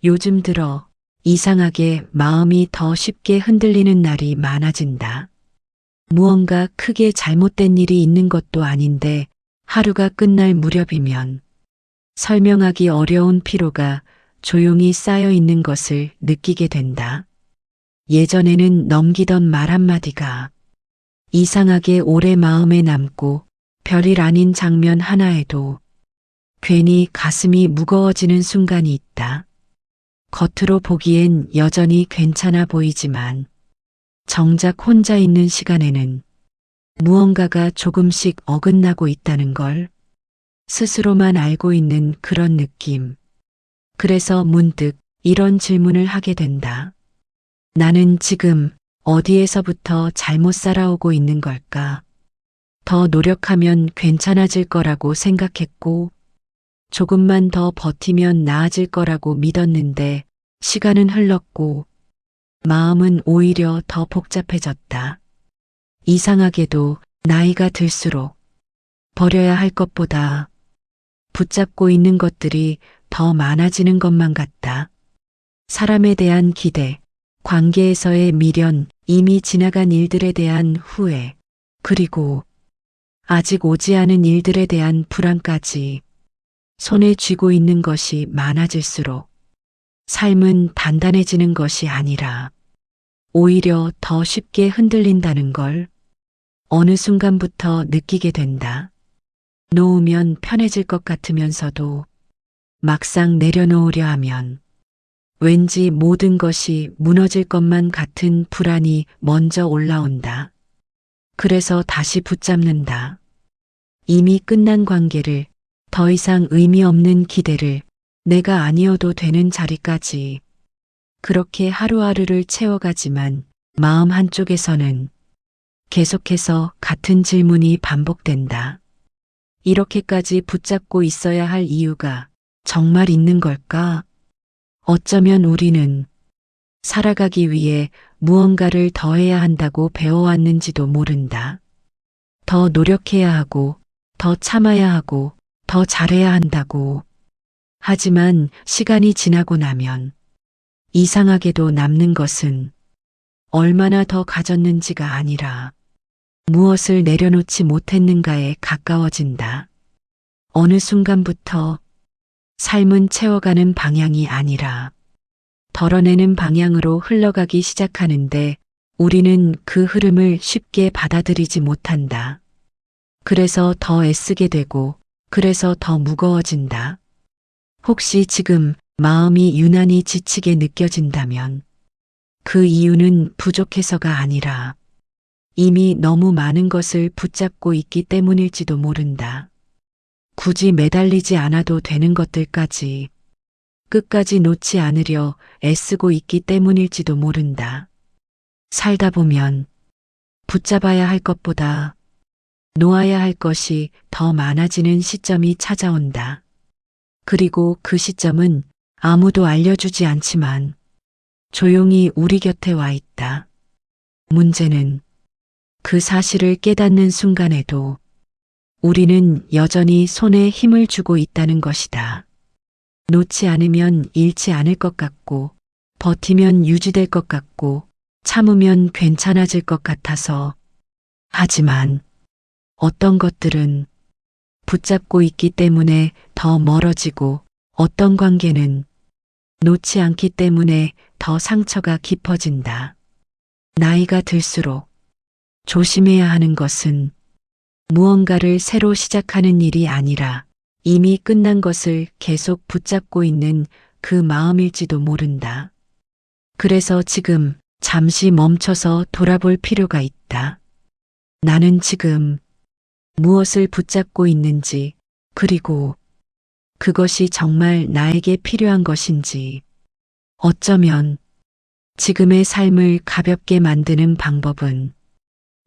요즘 들어 이상하게 마음이 더 쉽게 흔들리는 날이 많아진다. 무언가 크게 잘못된 일이 있는 것도 아닌데 하루가 끝날 무렵이면 설명하기 어려운 피로가 조용히 쌓여 있는 것을 느끼게 된다. 예전에는 넘기던 말 한마디가 이상하게 오래 마음에 남고 별일 아닌 장면 하나에도 괜히 가슴이 무거워지는 순간이 있다. 겉으로 보기엔 여전히 괜찮아 보이지만 정작 혼자 있는 시간에는 무언가가 조금씩 어긋나고 있다는 걸 스스로만 알고 있는 그런 느낌. 그래서 문득 이런 질문을 하게 된다. 나는 지금 어디에서부터 잘못 살아오고 있는 걸까? 더 노력하면 괜찮아질 거라고 생각했고, 조금만 더 버티면 나아질 거라고 믿었는데, 시간은 흘렀고, 마음은 오히려 더 복잡해졌다. 이상하게도 나이가 들수록 버려야 할 것보다 붙잡고 있는 것들이 더 많아지는 것만 같다. 사람에 대한 기대, 관계에서의 미련, 이미 지나간 일들에 대한 후회, 그리고 아직 오지 않은 일들에 대한 불안까지 손에 쥐고 있는 것이 많아질수록 삶은 단단해지는 것이 아니라 오히려 더 쉽게 흔들린다는 걸 어느 순간부터 느끼게 된다. 놓으면 편해질 것 같으면서도 막상 내려놓으려 하면 왠지 모든 것이 무너질 것만 같은 불안이 먼저 올라온다. 그래서 다시 붙잡는다. 이미 끝난 관계를, 더 이상 의미 없는 기대를, 내가 아니어도 되는 자리까지 그렇게 하루하루를 채워가지만 마음 한쪽에서는 계속해서 같은 질문이 반복된다. 이렇게까지 붙잡고 있어야 할 이유가 정말 있는 걸까? 어쩌면 우리는 살아가기 위해 무언가를 더 해야 한다고 배워왔는지도 모른다. 더 노력해야 하고, 더 참아야 하고, 더 잘해야 한다고. 하지만 시간이 지나고 나면 이상하게도 남는 것은 얼마나 더 가졌는지가 아니라 무엇을 내려놓지 못했는가에 가까워진다. 어느 순간부터 삶은 채워가는 방향이 아니라 덜어내는 방향으로 흘러가기 시작하는데 우리는 그 흐름을 쉽게 받아들이지 못한다. 그래서 더 애쓰게 되고, 그래서 더 무거워진다. 혹시 지금 마음이 유난히 지치게 느껴진다면 그 이유는 부족해서가 아니라 이미 너무 많은 것을 붙잡고 있기 때문일지도 모른다. 굳이 매달리지 않아도 되는 것들까지 끝까지 놓지 않으려 애쓰고 있기 때문일지도 모른다. 살다 보면 붙잡아야 할 것보다 놓아야 할 것이 더 많아지는 시점이 찾아온다. 그리고 그 시점은 아무도 알려주지 않지만 조용히 우리 곁에 와 있다. 문제는 그 사실을 깨닫는 순간에도 우리는 여전히 손에 힘을 주고 있다는 것이다. 놓지 않으면 잃지 않을 것 같고, 버티면 유지될 것 같고, 참으면 괜찮아질 것 같아서. 하지만 어떤 것들은 붙잡고 있기 때문에 더 멀어지고, 어떤 관계는 놓지 않기 때문에 더 상처가 깊어진다. 나이가 들수록 조심해야 하는 것은 무언가를 새로 시작하는 일이 아니라 이미 끝난 것을 계속 붙잡고 있는 그 마음일지도 모른다. 그래서 지금 잠시 멈춰서 돌아볼 필요가 있다. 나는 지금 무엇을 붙잡고 있는지, 그리고 그것이 정말 나에게 필요한 것인지, 어쩌면 지금의 삶을 가볍게 만드는 방법은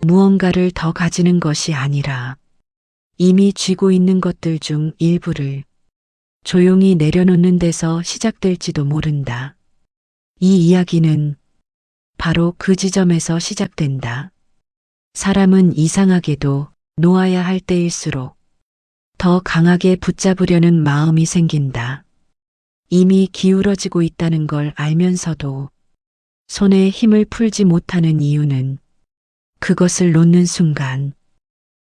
무언가를 더 가지는 것이 아니라 이미 쥐고 있는 것들 중 일부를 조용히 내려놓는 데서 시작될지도 모른다. 이 이야기는 바로 그 지점에서 시작된다. 사람은 이상하게도 놓아야 할 때일수록 더 강하게 붙잡으려는 마음이 생긴다. 이미 기울어지고 있다는 걸 알면서도 손에 힘을 풀지 못하는 이유는 그것을 놓는 순간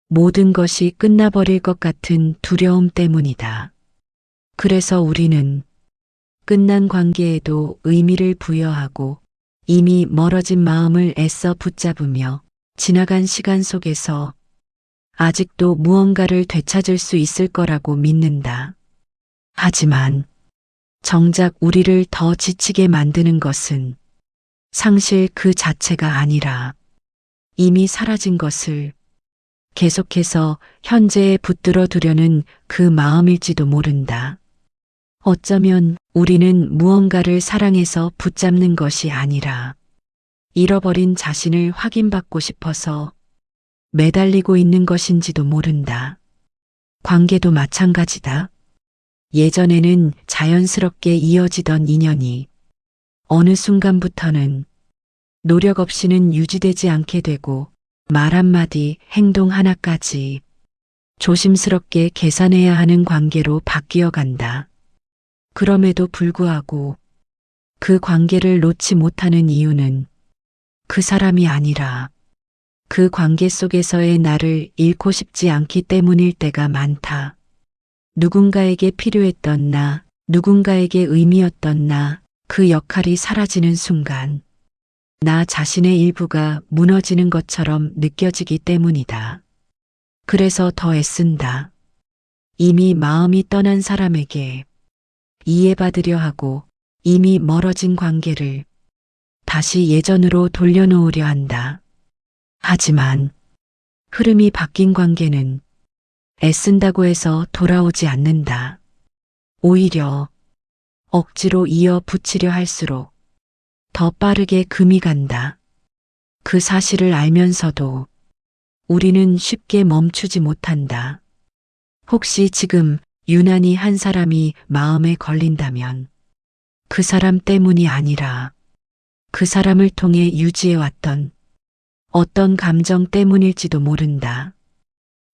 모든 것이 끝나버릴 것 같은 두려움 때문이다. 그래서 우리는 끝난 관계에도 의미를 부여하고 이미 멀어진 마음을 애써 붙잡으며 지나간 시간 속에서 아직도 무언가를 되찾을 수 있을 거라고 믿는다. 하지만 정작 우리를 더 지치게 만드는 것은 상실 그 자체가 아니라 이미 사라진 것을 계속해서 현재에 붙들어 두려는 그 마음일지도 모른다. 어쩌면 우리는 무언가를 사랑해서 붙잡는 것이 아니라 잃어버린 자신을 확인받고 싶어서 매달리고 있는 것인지도 모른다. 관계도 마찬가지다. 예전에는 자연스럽게 이어지던 인연이 어느 순간부터는 노력 없이는 유지되지 않게 되고 말 한마디, 행동 하나까지 조심스럽게 계산해야 하는 관계로 바뀌어 간다. 그럼에도 불구하고 그 관계를 놓지 못하는 이유는 그 사람이 아니라 그 관계 속에서의 나를 잃고 싶지 않기 때문일 때가 많다. 누군가에게 필요했던 나, 누군가에게 의미였던 나, 그 역할이 사라지는 순간 나 자신의 일부가 무너지는 것처럼 느껴지기 때문이다. 그래서 더 애쓴다. 이미 마음이 떠난 사람에게 이해받으려 하고 이미 멀어진 관계를 다시 예전으로 돌려놓으려 한다. 하지만 흐름이 바뀐 관계는 애쓴다고 해서 돌아오지 않는다. 오히려 억지로 이어 붙이려 할수록 더 빠르게 금이 간다. 그 사실을 알면서도 우리는 쉽게 멈추지 못한다. 혹시 지금 유난히 한 사람이 마음에 걸린다면 그 사람 때문이 아니라 그 사람을 통해 유지해왔던 어떤 감정 때문일지도 모른다.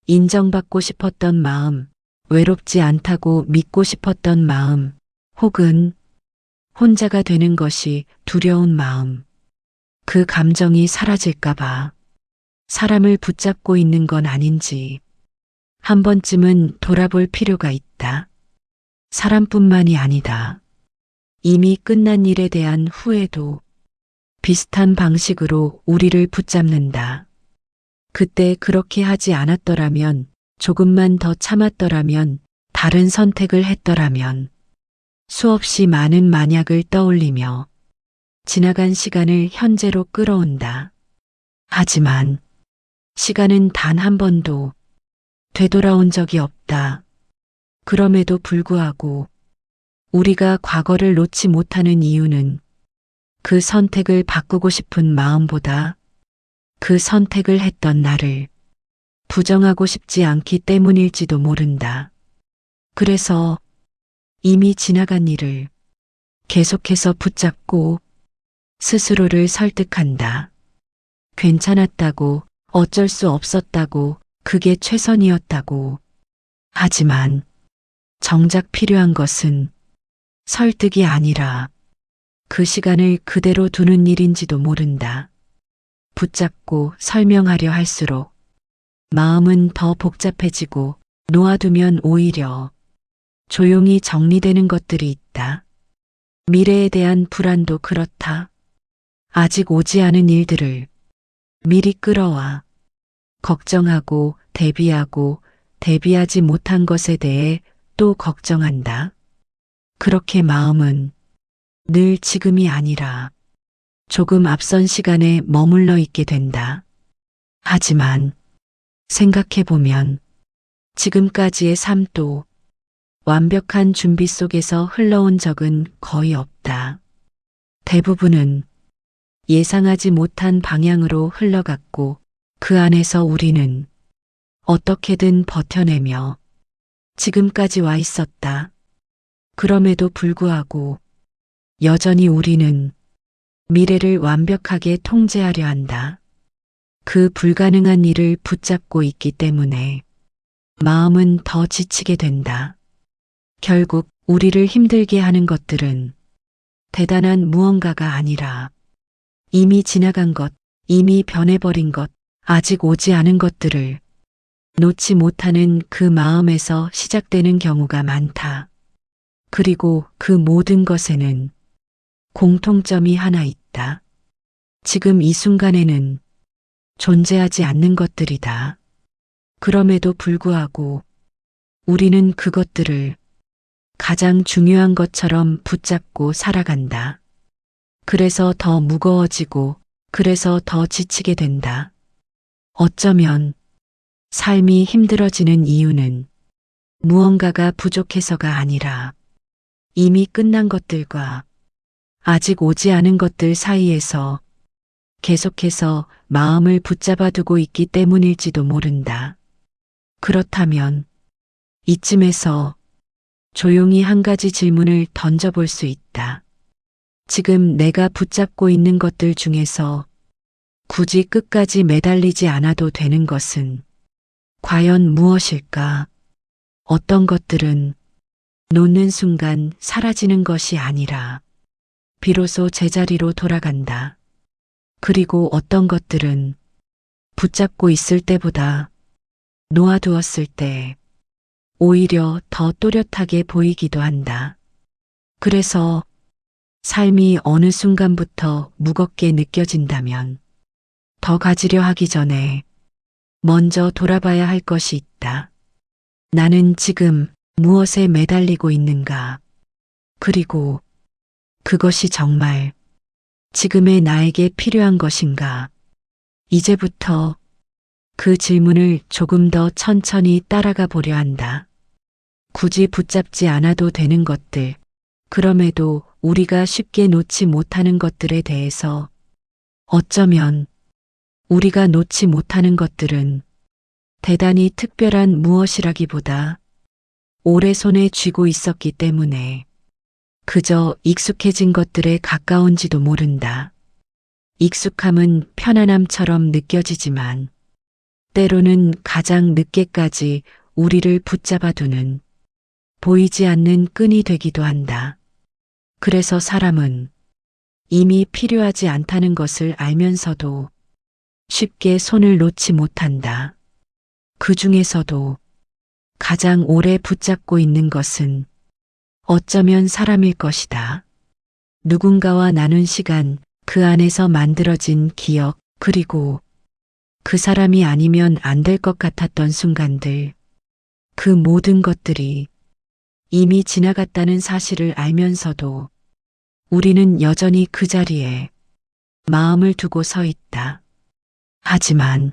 인정받고 싶었던 마음, 외롭지 않다고 믿고 싶었던 마음, 혹은 혼자가 되는 것이 두려운 마음. 그 감정이 사라질까봐 사람을 붙잡고 있는 건 아닌지 한 번쯤은 돌아볼 필요가 있다. 사람뿐만이 아니다. 이미 끝난 일에 대한 후회도 비슷한 방식으로 우리를 붙잡는다. 그때 그렇게 하지 않았더라면, 조금만 더 참았더라면, 다른 선택을 했더라면, 수없이 많은 만약을 떠올리며 지나간 시간을 현재로 끌어온다. 하지만 시간은 단 한 번도 되돌아온 적이 없다. 그럼에도 불구하고 우리가 과거를 놓지 못하는 이유는 그 선택을 바꾸고 싶은 마음보다 그 선택을 했던 나를 부정하고 싶지 않기 때문일지도 모른다. 그래서 이미 지나간 일을 계속해서 붙잡고 스스로를 설득한다. 괜찮았다고, 어쩔 수 없었다고, 그게 최선이었다고. 하지만 정작 필요한 것은 설득이 아니라 그 시간을 그대로 두는 일인지도 모른다. 붙잡고 설명하려 할수록 마음은 더 복잡해지고 놓아두면 오히려 조용히 정리되는 것들이 있다. 미래에 대한 불안도 그렇다. 아직 오지 않은 일들을 미리 끌어와 걱정하고 대비하고 대비하지 못한 것에 대해 또 걱정한다. 그렇게 마음은 늘 지금이 아니라 조금 앞선 시간에 머물러 있게 된다. 하지만 생각해보면 지금까지의 삶도 완벽한 준비 속에서 흘러온 적은 거의 없다. 대부분은 예상하지 못한 방향으로 흘러갔고 그 안에서 우리는 어떻게든 버텨내며 지금까지 와 있었다. 그럼에도 불구하고 여전히 우리는 미래를 완벽하게 통제하려 한다. 그 불가능한 일을 붙잡고 있기 때문에 마음은 더 지치게 된다. 결국 우리를 힘들게 하는 것들은 대단한 무언가가 아니라 이미 지나간 것, 이미 변해버린 것, 아직 오지 않은 것들을 놓지 못하는 그 마음에서 시작되는 경우가 많다. 그리고 그 모든 것에는 공통점이 하나 있다. 지금 이 순간에는 존재하지 않는 것들이다. 그럼에도 불구하고 우리는 그것들을 가장 중요한 것처럼 붙잡고 살아간다. 그래서 더 무거워지고, 그래서 더 지치게 된다. 어쩌면 삶이 힘들어지는 이유는 무언가가 부족해서가 아니라 이미 끝난 것들과 아직 오지 않은 것들 사이에서 계속해서 마음을 붙잡아 두고 있기 때문일지도 모른다. 그렇다면 이쯤에서 조용히 한 가지 질문을 던져볼 수 있다. 지금 내가 붙잡고 있는 것들 중에서 굳이 끝까지 매달리지 않아도 되는 것은 과연 무엇일까? 어떤 것들은 놓는 순간 사라지는 것이 아니라 비로소 제자리로 돌아간다. 그리고 어떤 것들은 붙잡고 있을 때보다 놓아두었을 때 오히려 더 또렷하게 보이기도 한다. 그래서 삶이 어느 순간부터 무겁게 느껴진다면 더 가지려 하기 전에 먼저 돌아봐야 할 것이 있다. 나는 지금 무엇에 매달리고 있는가? 그리고 그것이 정말 지금의 나에게 필요한 것인가? 이제부터 그 질문을 조금 더 천천히 따라가 보려 한다. 굳이 붙잡지 않아도 되는 것들, 그럼에도 우리가 쉽게 놓지 못하는 것들에 대해서 어쩌면 우리가 놓지 못하는 것들은 대단히 특별한 무엇이라기보다 오래 손에 쥐고 있었기 때문에 그저 익숙해진 것들에 가까운지도 모른다. 익숙함은 편안함처럼 느껴지지만 때로는 가장 늦게까지 우리를 붙잡아두는 보이지 않는 끈이 되기도 한다. 그래서 사람은 이미 필요하지 않다는 것을 알면서도 쉽게 손을 놓지 못한다. 그 중에서도 가장 오래 붙잡고 있는 것은 어쩌면 사람일 것이다. 누군가와 나눈 시간, 그 안에서 만들어진 기억, 그리고 그 사람이 아니면 안 될 것 같았던 순간들, 그 모든 것들이 이미 지나갔다는 사실을 알면서도 우리는 여전히 그 자리에 마음을 두고 서 있다. 하지만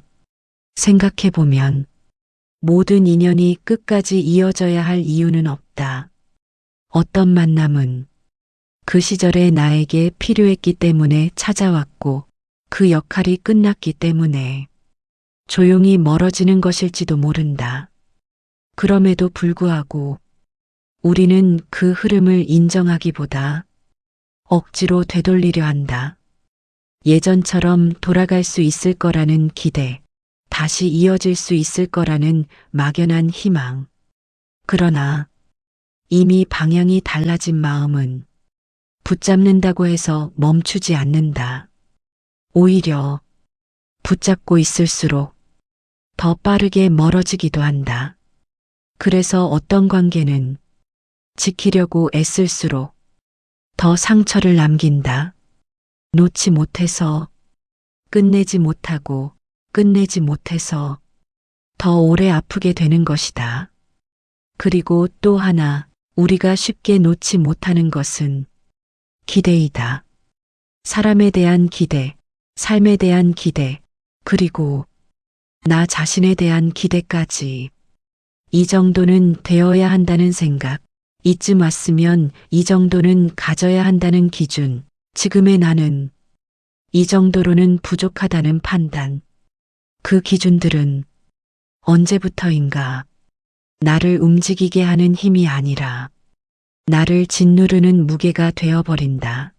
생각해보면 모든 인연이 끝까지 이어져야 할 이유는 없다. 어떤 만남은 그 시절에 나에게 필요했기 때문에 찾아왔고 그 역할이 끝났기 때문에 조용히 멀어지는 것일지도 모른다. 그럼에도 불구하고 우리는 그 흐름을 인정하기보다 억지로 되돌리려 한다. 예전처럼 돌아갈 수 있을 거라는 기대, 다시 이어질 수 있을 거라는 막연한 희망. 그러나 이미 방향이 달라진 마음은 붙잡는다고 해서 멈추지 않는다. 오히려 붙잡고 있을수록 더 빠르게 멀어지기도 한다. 그래서 어떤 관계는 지키려고 애쓸수록 더 상처를 남긴다. 놓지 못해서, 끝내지 못하고, 끝내지 못해서 더 오래 아프게 되는 것이다. 그리고 또 하나 우리가 쉽게 놓지 못하는 것은 기대이다. 사람에 대한 기대, 삶에 대한 기대, 그리고 나 자신에 대한 기대까지. 이 정도는 되어야 한다는 생각, 이쯤 왔으면 이 정도는 가져야 한다는 기준, 지금의 나는 이 정도로는 부족하다는 판단. 그 기준들은 언제부터인가 나를 움직이게 하는 힘이 아니라 나를 짓누르는 무게가 되어버린다.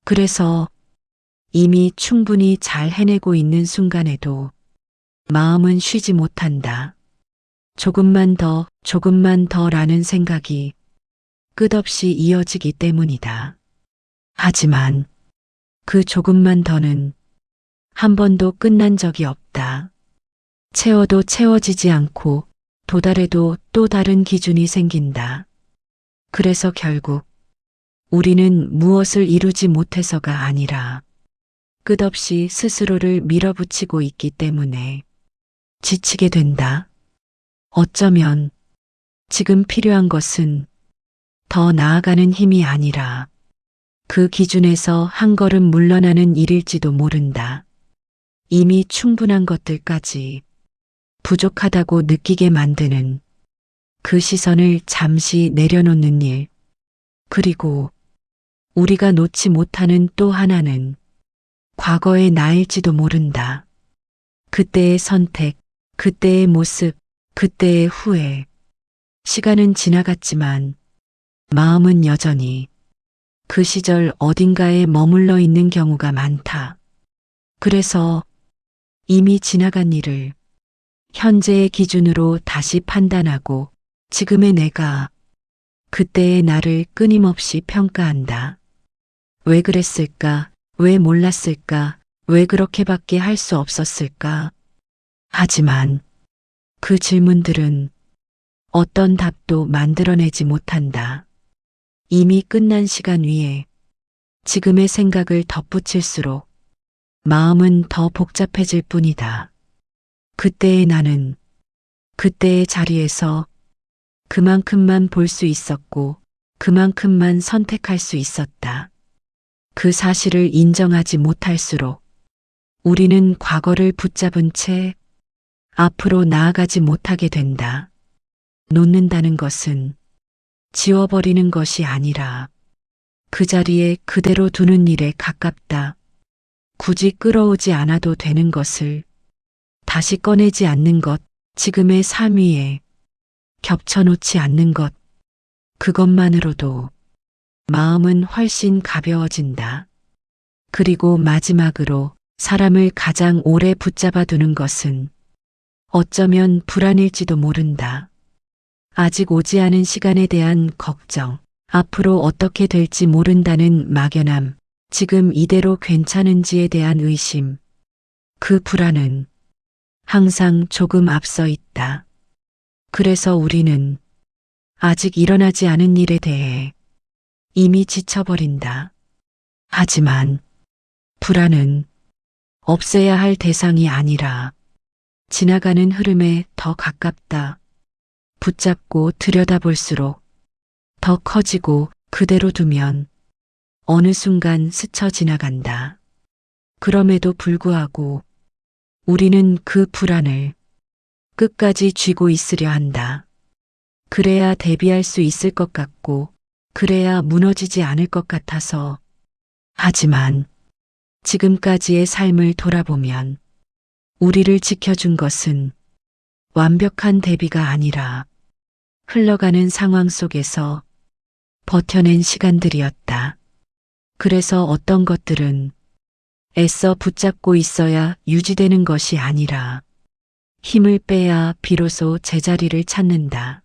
그래서 이미 충분히 잘 해내고 있는 순간에도 마음은 쉬지 못한다. 조금만 더라는 생각이 끝없이 이어지기 때문이다. 하지만 그 조금만 더는 한 번도 끝난 적이 없다. 채워도 채워지지 않고 도달해도 또 다른 기준이 생긴다. 그래서 결국 우리는 무엇을 이루지 못해서가 아니라 끝없이 스스로를 밀어붙이고 있기 때문에 지치게 된다. 어쩌면 지금 필요한 것은 더 나아가는 힘이 아니라 그 기준에서 한 걸음 물러나는 일일지도 모른다. 이미 충분한 것들까지 부족하다고 느끼게 만드는 그 시선을 잠시 내려놓는 일. 그리고 우리가 놓지 못하는 또 하나는 과거의 나일지도 모른다. 그때의 선택, 그때의 모습, 그때의 후회. 시간은 지나갔지만 마음은 여전히 그 시절 어딘가에 머물러 있는 경우가 많다. 그래서 이미 지나간 일을 현재의 기준으로 다시 판단하고 지금의 내가 그때의 나를 끊임없이 평가한다. 왜 그랬을까? 왜 몰랐을까? 왜 그렇게밖에 할 수 없었을까? 하지만 그 질문들은 어떤 답도 만들어내지 못한다. 이미 끝난 시간 위에 지금의 생각을 덧붙일수록 마음은 더 복잡해질 뿐이다. 그때의 나는 그때의 자리에서 그만큼만 볼 수 있었고 그만큼만 선택할 수 있었다. 그 사실을 인정하지 못할수록 우리는 과거를 붙잡은 채 앞으로 나아가지 못하게 된다. 놓는다는 것은 지워버리는 것이 아니라 그 자리에 그대로 두는 일에 가깝다. 굳이 끌어오지 않아도 되는 것을 다시 꺼내지 않는 것, 지금의 삶 위에 겹쳐놓지 않는 것, 그것만으로도 마음은 훨씬 가벼워진다. 그리고 마지막으로 사람을 가장 오래 붙잡아 두는 것은 어쩌면 불안일지도 모른다. 아직 오지 않은 시간에 대한 걱정, 앞으로 어떻게 될지 모른다는 막연함, 지금 이대로 괜찮은지에 대한 의심, 그 불안은 항상 조금 앞서 있다. 그래서 우리는 아직 일어나지 않은 일에 대해 이미 지쳐버린다. 하지만 불안은 없애야 할 대상이 아니라 지나가는 흐름에 더 가깝다. 붙잡고 들여다볼수록 더 커지고 그대로 두면 어느 순간 스쳐 지나간다. 그럼에도 불구하고 우리는 그 불안을 끝까지 쥐고 있으려 한다. 그래야 대비할 수 있을 것 같고, 그래야 무너지지 않을 것 같아서. 하지만 지금까지의 삶을 돌아보면 우리를 지켜준 것은 완벽한 대비가 아니라 흘러가는 상황 속에서 버텨낸 시간들이었다. 그래서 어떤 것들은 애써 붙잡고 있어야 유지되는 것이 아니라 힘을 빼야 비로소 제자리를 찾는다.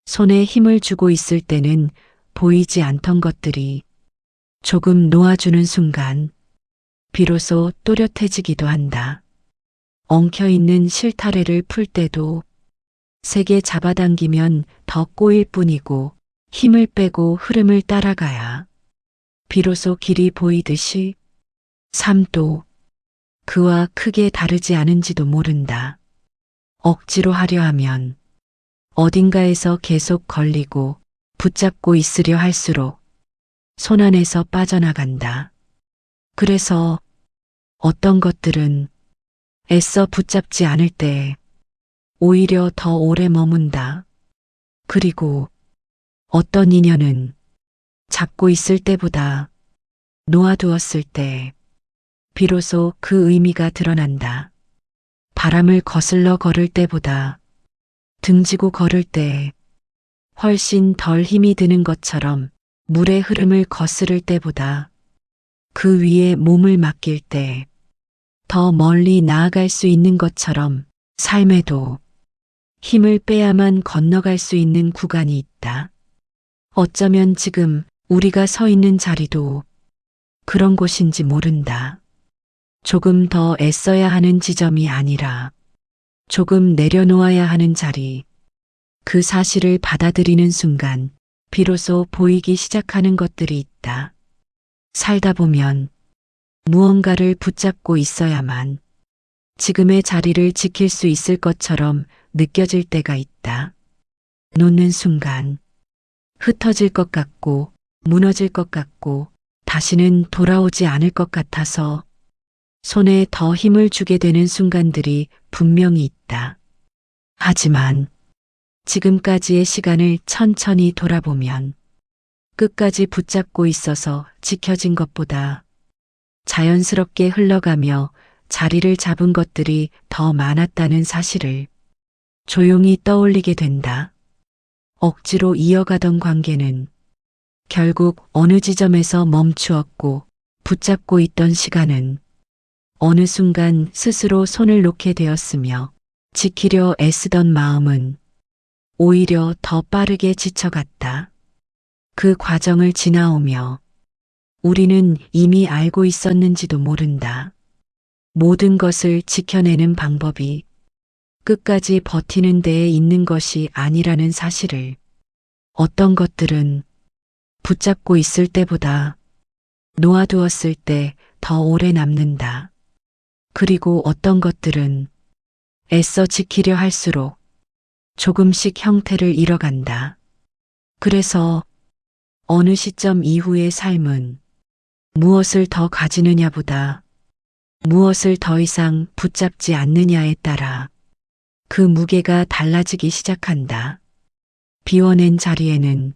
손에 힘을 주고 있을 때는 보이지 않던 것들이 조금 놓아주는 순간 비로소 또렷해지기도 한다. 엉켜있는 실타래를 풀 때도 세게 잡아당기면 더 꼬일 뿐이고 힘을 빼고 흐름을 따라가야 비로소 길이 보이듯이 삶도 그와 크게 다르지 않은지도 모른다. 억지로 하려 하면 어딘가에서 계속 걸리고 붙잡고 있으려 할수록 손 안에서 빠져나간다. 그래서 어떤 것들은 애써 붙잡지 않을 때 오히려 더 오래 머문다. 그리고 어떤 인연은 잡고 있을 때보다 놓아두었을 때 비로소 그 의미가 드러난다. 바람을 거슬러 걸을 때보다 등지고 걸을 때 훨씬 덜 힘이 드는 것처럼 물의 흐름을 거스를 때보다 그 위에 몸을 맡길 때 더 멀리 나아갈 수 있는 것처럼 삶에도 힘을 빼야만 건너갈 수 있는 구간이 있다. 어쩌면 지금 우리가 서 있는 자리도 그런 곳인지 모른다. 조금 더 애써야 하는 지점이 아니라 조금 내려놓아야 하는 자리. 그 사실을 받아들이는 순간 비로소 보이기 시작하는 것들이 있다. 살다 보면 무언가를 붙잡고 있어야만 지금의 자리를 지킬 수 있을 것처럼 느껴질 때가 있다. 놓는 순간 흩어질 것 같고 무너질 것 같고 다시는 돌아오지 않을 것 같아서 손에 더 힘을 주게 되는 순간들이 분명히 있다. 하지만 지금까지의 시간을 천천히 돌아보면 끝까지 붙잡고 있어서 지켜진 것보다 자연스럽게 흘러가며 자리를 잡은 것들이 더 많았다는 사실을 조용히 떠올리게 된다. 억지로 이어가던 관계는 결국 어느 지점에서 멈추었고 붙잡고 있던 시간은 어느 순간 스스로 손을 놓게 되었으며 지키려 애쓰던 마음은 오히려 더 빠르게 지쳐갔다. 그 과정을 지나오며 우리는 이미 알고 있었는지도 모른다. 모든 것을 지켜내는 방법이 끝까지 버티는 데에 있는 것이 아니라는 사실을. 어떤 것들은 붙잡고 있을 때보다 놓아두었을 때 더 오래 남는다. 그리고 어떤 것들은 애써 지키려 할수록 조금씩 형태를 잃어간다. 그래서 어느 시점 이후의 삶은 무엇을 더 가지느냐보다 무엇을 더 이상 붙잡지 않느냐에 따라 그 무게가 달라지기 시작한다. 비워낸 자리에는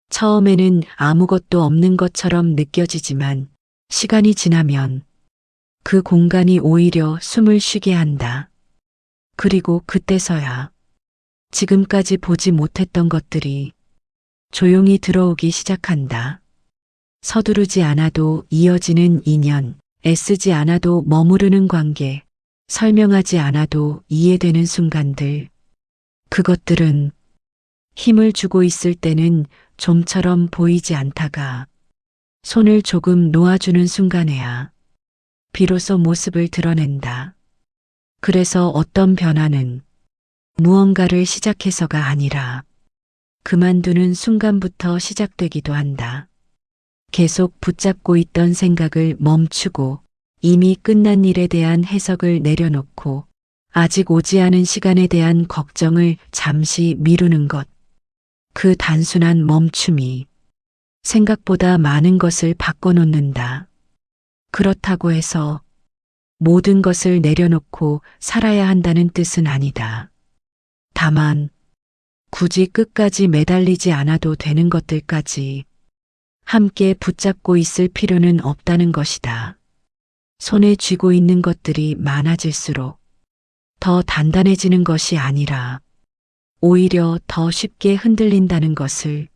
처음에는 아무것도 없는 것처럼 느껴지지만 시간이 지나면 그 공간이 오히려 숨을 쉬게 한다. 그리고 그때서야 지금까지 보지 못했던 것들이 조용히 들어오기 시작한다. 서두르지 않아도 이어지는 인연, 애쓰지 않아도 머무르는 관계, 설명하지 않아도 이해되는 순간들. 그것들은 힘을 주고 있을 때는 좀처럼 보이지 않다가 손을 조금 놓아주는 순간에야 비로소 모습을 드러낸다. 그래서 어떤 변화는 무언가를 시작해서가 아니라 그만두는 순간부터 시작되기도 한다. 계속 붙잡고 있던 생각을 멈추고 이미 끝난 일에 대한 해석을 내려놓고 아직 오지 않은 시간에 대한 걱정을 잠시 미루는 것. 그 단순한 멈춤이 생각보다 많은 것을 바꿔놓는다. 그렇다고 해서 모든 것을 내려놓고 살아야 한다는 뜻은 아니다. 다만 굳이 끝까지 매달리지 않아도 되는 것들까지 함께 붙잡고 있을 필요는 없다는 것이다. 손에 쥐고 있는 것들이 많아질수록 더 단단해지는 것이 아니라 오히려 더 쉽게 흔들린다는 것을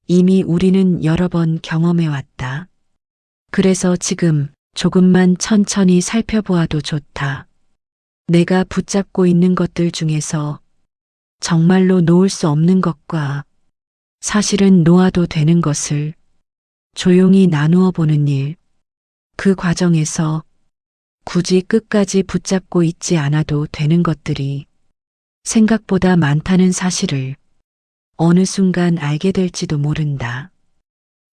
이미 우리는 여러 번 경험해 왔다. 그래서 지금 조금만 천천히 살펴보아도 좋다. 내가 붙잡고 있는 것들 중에서 정말로 놓을 수 없는 것과 사실은 놓아도 되는 것을 조용히 나누어 보는 일. 그 과정에서 굳이 끝까지 붙잡고 있지 않아도 되는 것들이 생각보다 많다는 사실을 어느 순간 알게 될지도 모른다.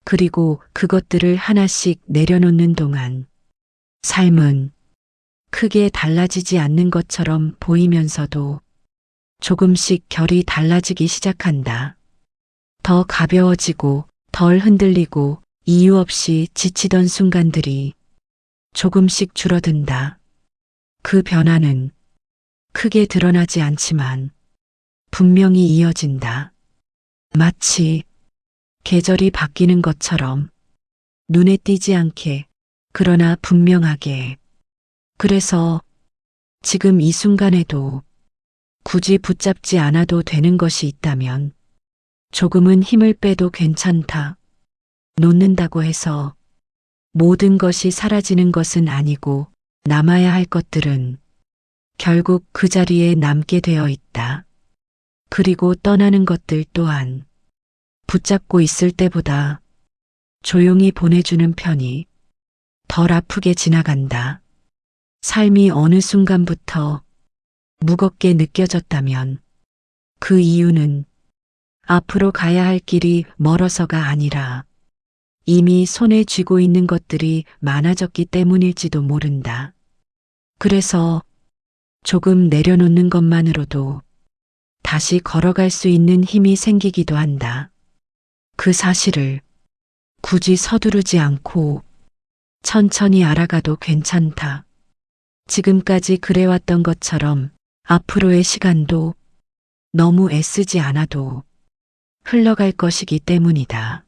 그리고 그것들을 하나씩 내려놓는 동안 삶은 크게 달라지지 않는 것처럼 보이면서도 조금씩 결이 달라지기 시작한다. 더 가벼워지고 덜 흔들리고 이유 없이 지치던 순간들이 조금씩 줄어든다. 그 변화는 크게 드러나지 않지만 분명히 이어진다. 마치 계절이 바뀌는 것처럼 눈에 띄지 않게 그러나 분명하게. 그래서 지금 이 순간에도 굳이 붙잡지 않아도 되는 것이 있다면 조금은 힘을 빼도 괜찮다. 놓는다고 해서 모든 것이 사라지는 것은 아니고 남아야 할 것들은 결국 그 자리에 남게 되어 있다. 그리고 떠나는 것들 또한 붙잡고 있을 때보다 조용히 보내주는 편이 덜 아프게 지나간다. 삶이 어느 순간부터 무겁게 느껴졌다면 그 이유는 앞으로 가야 할 길이 멀어서가 아니라 이미 손에 쥐고 있는 것들이 많아졌기 때문일지도 모른다. 그래서 조금 내려놓는 것만으로도 다시 걸어갈 수 있는 힘이 생기기도 한다. 그 사실을 굳이 서두르지 않고 천천히 알아가도 괜찮다. 지금까지 그래왔던 것처럼 앞으로의 시간도 너무 애쓰지 않아도 흘러갈 것이기 때문이다.